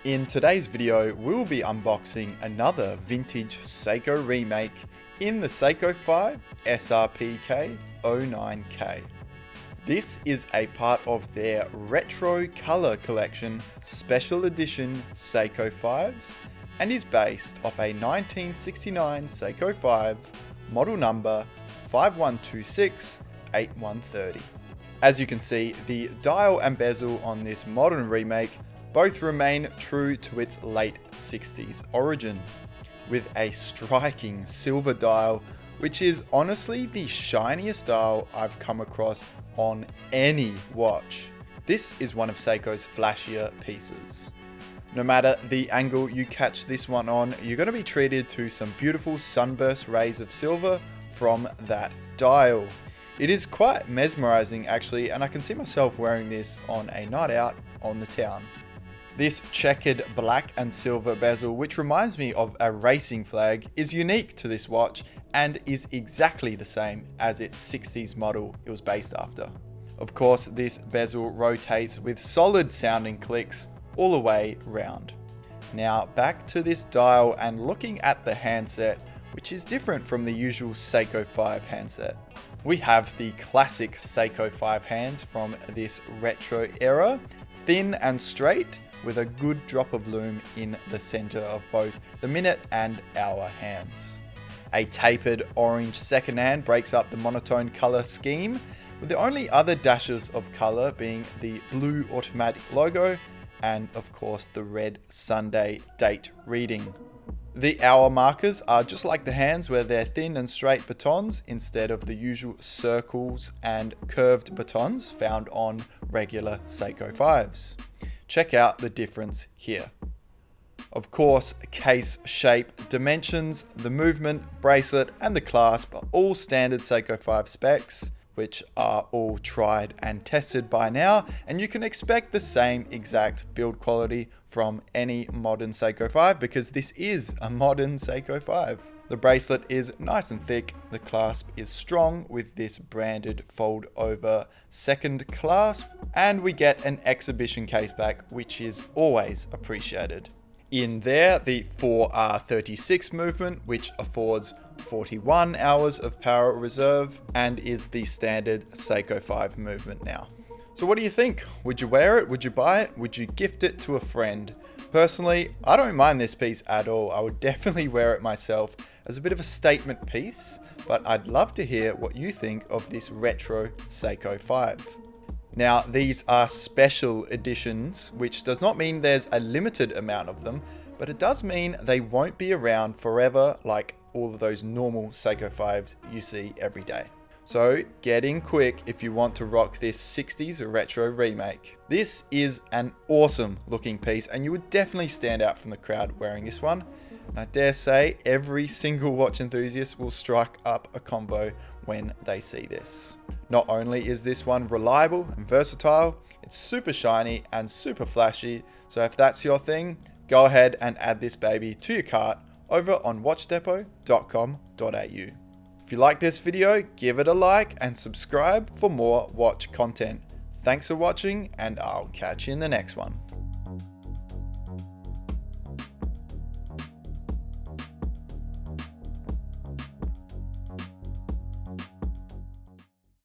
In today's video, we'll be unboxing another vintage Seiko remake in the Seiko 5 SRPK09K. This is a part of their retro color collection special edition Seiko 5s and is based off a 1969 Seiko 5 model number 5126-8130. As you can see, the dial and bezel on this modern remake both remain true to its late 60s origin, with a striking silver dial, which is honestly the shiniest dial I've come across on any watch. This is one of Seiko's flashier pieces. No matter the angle you catch this one on, you're going to be treated to some beautiful sunburst rays of silver from that dial. It is quite mesmerizing actually, and I can see myself wearing this on a night out on the town. This checkered black and silver bezel, which reminds me of a racing flag, is unique to this watch and is exactly the same as its 60s model it was based after. Of course, this bezel rotates with solid sounding clicks all the way round. Now back to this dial and looking at the handset, which is different from the usual Seiko 5 handset. We have the classic Seiko 5 hands from this retro era, thin and straight, with a good drop of lume in the center of both the minute and hour hands. A tapered orange second hand breaks up the monotone color scheme, with the only other dashes of color being the blue automatic logo and of course the red Sunday date reading. The hour markers are just like the hands, where they're thin and straight batons instead of the usual circles and curved batons found on regular Seiko 5s. Check out the difference here. Of course, case shape, dimensions, the movement, bracelet, and the clasp are all standard Seiko 5 specs, which are all tried and tested by now, and you can expect the same exact build quality from any modern Seiko 5 because this is a modern Seiko 5. The bracelet is nice and thick, the clasp is strong with this branded fold over second clasp, and we get an exhibition case back, which is always appreciated. In there, the 4R36 movement, which affords 41 hours of power reserve and is the standard Seiko 5 movement now. So what do you think? Would you wear it? Would you buy it? Would you gift it to a friend? Personally, I don't mind this piece at all. I would definitely wear it myself as a bit of a statement piece, but I'd love to hear what you think of this retro Seiko 5. Now, these are special editions, which does not mean there's a limited amount of them, but it does mean they won't be around forever like all of those normal Seiko 5s you see every day. So get in quick if you want to rock this 60s retro remake. This is an awesome looking piece and you would definitely stand out from the crowd wearing this one. And I dare say every single watch enthusiast will strike up a combo when they see this. Not only is this one reliable and versatile, it's super shiny and super flashy. So if that's your thing, go ahead and add this baby to your cart over on watchdepot.com.au. If you like this video, give it a like and subscribe for more watch content. Thanks for watching, and I'll catch you in the next one.